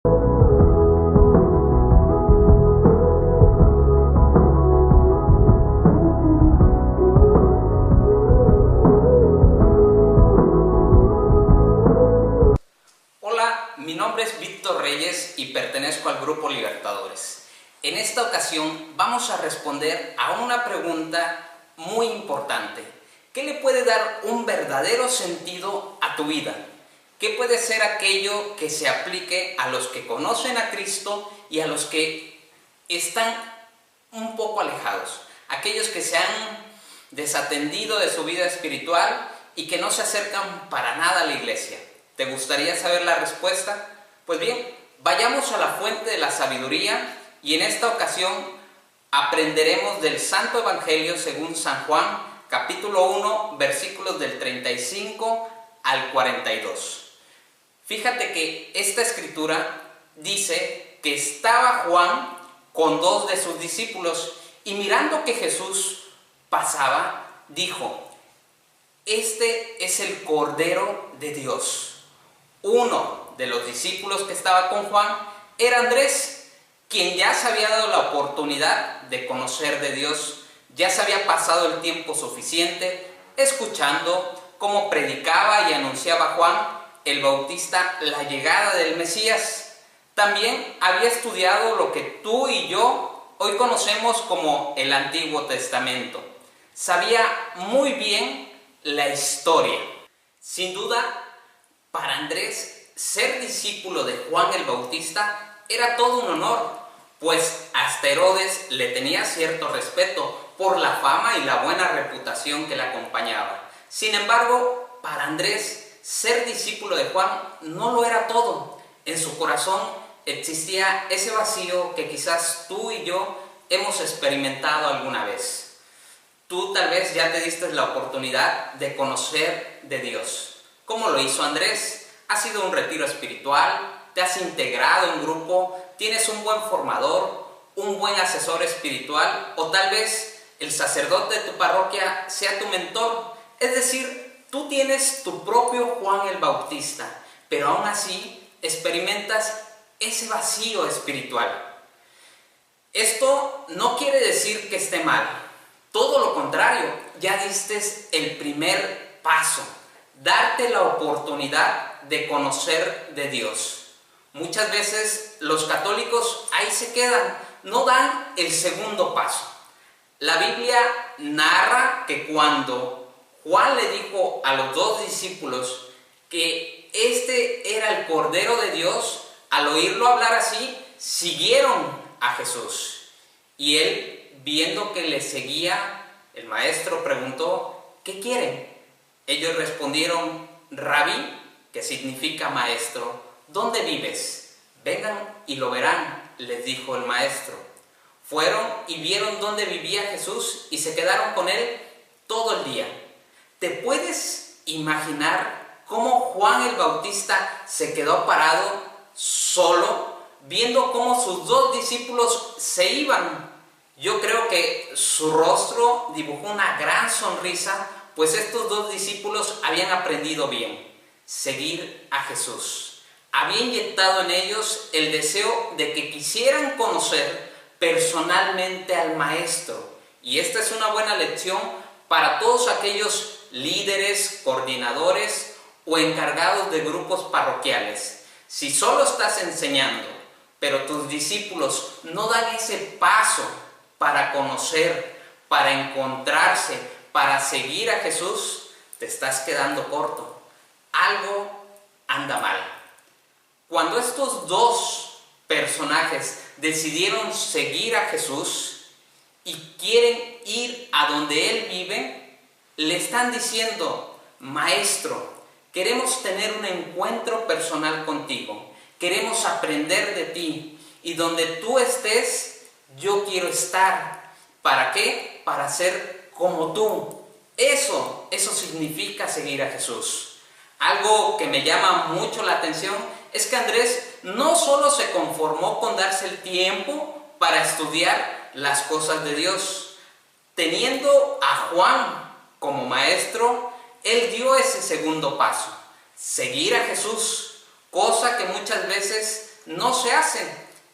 Hola, mi nombre es Víctor Reyes y pertenezco al Grupo Libertadores. En esta ocasión vamos a responder a una pregunta muy importante. ¿Qué le puede dar un verdadero sentido a tu vida? ¿Qué puede ser aquello que se aplique a los que conocen a Cristo y a los que están un poco alejados? Aquellos que se han desatendido de su vida espiritual y que no se acercan para nada a la iglesia. ¿Te gustaría saber la respuesta? Pues bien, vayamos a la fuente de la sabiduría y en esta ocasión aprenderemos del Santo Evangelio según San Juan, capítulo 1, versículos del 35 al 42. Fíjate que esta escritura dice que estaba Juan con dos de sus discípulos y mirando que Jesús pasaba, dijo: "Este es el Cordero de Dios". Uno de los discípulos que estaba con Juan era Andrés, quien ya se había dado la oportunidad de conocer de Dios, ya se había pasado el tiempo suficiente escuchando cómo predicaba y anunciaba Juan el Bautista la llegada del Mesías. También había estudiado lo que tú y yo hoy conocemos como el Antiguo Testamento. Sabía muy bien la historia. Sin duda, para Andrés, ser discípulo de Juan el Bautista era todo un honor, pues hasta Herodes le tenía cierto respeto por la fama y la buena reputación que le acompañaba. Sin embargo, para Andrés, ser discípulo de Juan no lo era todo. En su corazón existía ese vacío que quizás tú y yo hemos experimentado alguna vez. Tú tal vez ya te diste la oportunidad de conocer de Dios. ¿Cómo lo hizo Andrés? ¿Has ido a un retiro espiritual? ¿Te has integrado en un grupo? ¿Tienes un buen formador? ¿Un buen asesor espiritual? ¿O tal vez el sacerdote de tu parroquia sea tu mentor? Es decir, tú tienes tu propio Juan el Bautista, pero aún así experimentas ese vacío espiritual. Esto no quiere decir que esté mal. Todo lo contrario, ya diste el primer paso. Darte la oportunidad de conocer de Dios. Muchas veces los católicos ahí se quedan, no dan el segundo paso. La Biblia narra que cuando Juan le dijo a los dos discípulos que este era el Cordero de Dios, al oírlo hablar así, siguieron a Jesús. Y él, viendo que le seguía, el maestro preguntó: ¿qué quieren? Ellos respondieron: Rabí, que significa maestro, ¿dónde vives? Vengan y lo verán, les dijo el maestro. Fueron y vieron dónde vivía Jesús y se quedaron con él todo el día. ¿Te puedes imaginar cómo Juan el Bautista se quedó parado solo, viendo cómo sus dos discípulos se iban? Yo creo que su rostro dibujó una gran sonrisa, pues estos dos discípulos habían aprendido bien, seguir a Jesús. Había inyectado en ellos el deseo de que quisieran conocer personalmente al Maestro. Y esta es una buena lección para todos aquellos líderes, coordinadores o encargados de grupos parroquiales. Si solo estás enseñando, pero tus discípulos no dan ese paso para conocer, para encontrarse, para seguir a Jesús, te estás quedando corto. Algo anda mal. Cuando estos dos personajes decidieron seguir a Jesús y quieren ir a donde Él vive, le están diciendo: Maestro, queremos tener un encuentro personal contigo, queremos aprender de ti, y donde tú estés, yo quiero estar. ¿Para qué? Para ser como tú. Eso significa seguir a Jesús. Algo que me llama mucho la atención es que Andrés no solo se conformó con darse el tiempo para estudiar las cosas de Dios. Teniendo a Juan como maestro, él dio ese segundo paso, seguir a Jesús, cosa que muchas veces no se hacen.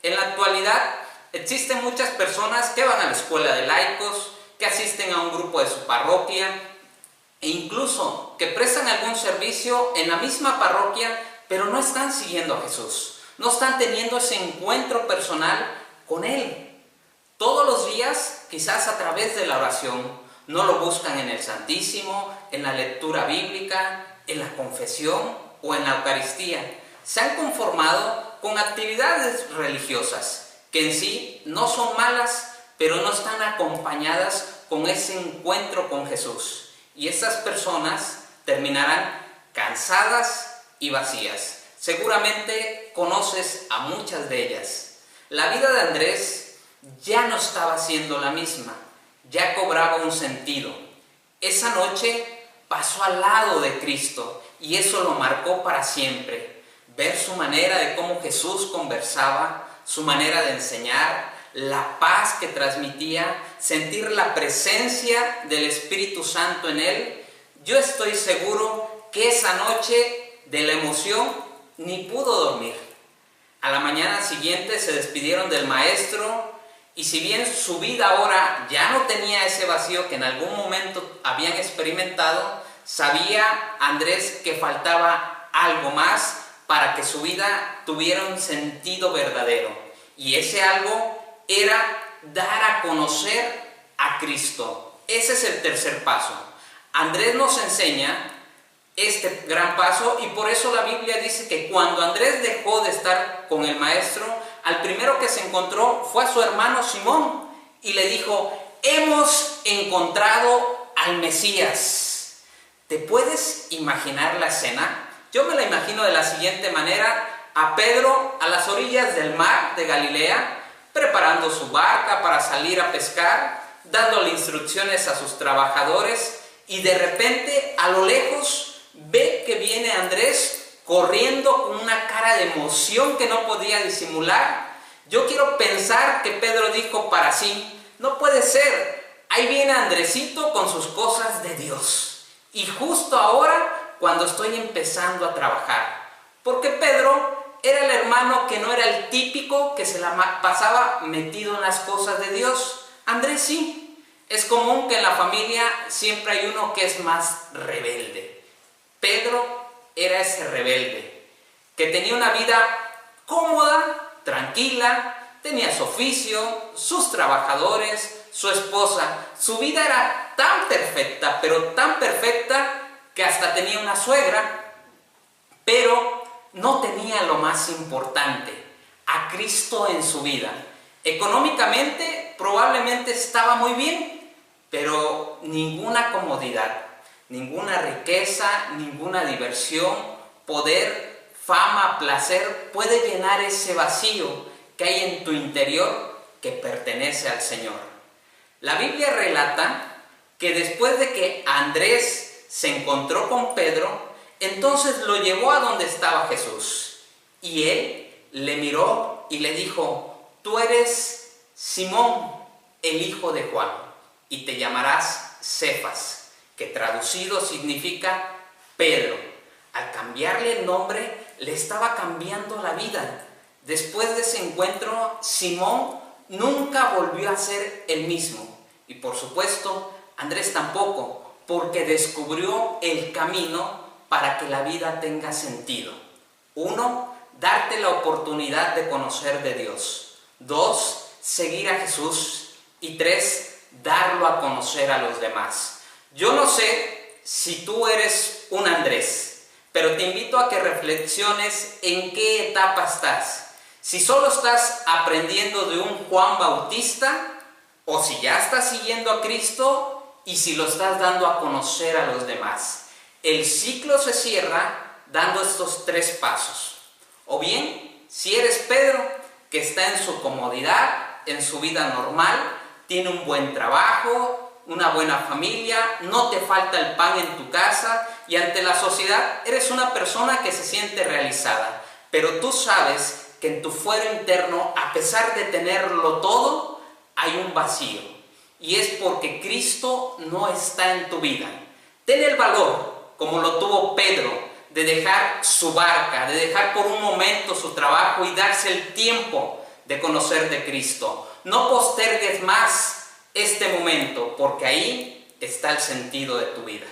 En la actualidad existen muchas personas que van a la escuela de laicos, que asisten a un grupo de su parroquia e incluso que prestan algún servicio en la misma parroquia, pero no están siguiendo a Jesús, no están teniendo ese encuentro personal con Él. Todos los días, quizás a través de la oración, no lo buscan en el Santísimo, en la lectura bíblica, en la confesión o en la Eucaristía. Se han conformado con actividades religiosas que en sí no son malas, pero no están acompañadas con ese encuentro con Jesús. Y estas personas terminarán cansadas y vacías. Seguramente conoces a muchas de ellas. La vida de Andrés ya no estaba siendo la misma, ya cobraba un sentido. Esa noche pasó al lado de Cristo y eso lo marcó para siempre. Ver su manera de cómo Jesús conversaba, su manera de enseñar, la paz que transmitía, sentir la presencia del Espíritu Santo en él. Yo estoy seguro que esa noche de la emoción ni pudo dormir. A la mañana siguiente se despidieron del maestro y si bien su vida ahora ya no tenía ese vacío que en algún momento habían experimentado, sabía Andrés que faltaba algo más para que su vida tuviera un sentido verdadero. Y ese algo era dar a conocer a Cristo. Ese es el tercer paso. Andrés nos enseña este gran paso y por eso la Biblia dice que cuando Andrés dejó de estar con el maestro, al primero que se encontró fue a su hermano Simón y le dijo: hemos encontrado al Mesías. ¿Te puedes imaginar la escena? Yo me la imagino de la siguiente manera: a Pedro a las orillas del mar de Galilea, preparando su barca para salir a pescar, dándole instrucciones a sus trabajadores, y de repente a lo lejos ve que viene Andrés corriendo con una cara de emoción que no podía disimular. Yo quiero pensar que Pedro dijo para sí: no puede ser, ahí viene Andresito con sus cosas de Dios, y justo ahora cuando estoy empezando a trabajar. Porque Pedro era el hermano que no era el típico que se la pasaba metido en las cosas de Dios. Andrés sí. Es común que en la familia siempre hay uno que es más rebelde. Pedro era ese rebelde, que tenía una vida cómoda, tranquila, tenía su oficio, sus trabajadores, su esposa. Su vida era tan perfecta, pero tan perfecta, que hasta tenía una suegra, pero no tenía lo más importante, a Cristo en su vida. Económicamente probablemente estaba muy bien, pero ninguna comodidad, ninguna riqueza, ninguna diversión, poder, fama, placer puede llenar ese vacío que hay en tu interior que pertenece al Señor. La Biblia relata que después de que Andrés se encontró con Pedro, entonces lo llevó a donde estaba Jesús. Y él le miró y le dijo: tú eres Simón, el hijo de Juan, y te llamarás Cefas, que traducido significa Pedro. Al cambiarle el nombre, le estaba cambiando la vida. Después de ese encuentro, Simón nunca volvió a ser el mismo. Y por supuesto, Andrés tampoco, porque descubrió el camino para que la vida tenga sentido. 1, darte la oportunidad de conocer de Dios. 2, seguir a Jesús. Y 3, darlo a conocer a los demás. Yo no sé si tú eres un Andrés, pero te invito a que reflexiones en qué etapa estás. Si solo estás aprendiendo de un Juan Bautista, o si ya estás siguiendo a Cristo, y si lo estás dando a conocer a los demás. El ciclo se cierra dando estos 3 pasos. O bien, si eres Pedro, que está en su comodidad, en su vida normal, tiene un buen trabajo, una buena familia, no te falta el pan en tu casa, y ante la sociedad eres una persona que se siente realizada. Pero tú sabes que en tu fuero interno, a pesar de tenerlo todo, hay un vacío. Y es porque Cristo no está en tu vida. Ten el valor, como lo tuvo Pedro, de dejar su barca, de dejar por un momento su trabajo y darse el tiempo de conocer de Cristo. No postergues más este momento, porque ahí está el sentido de tu vida.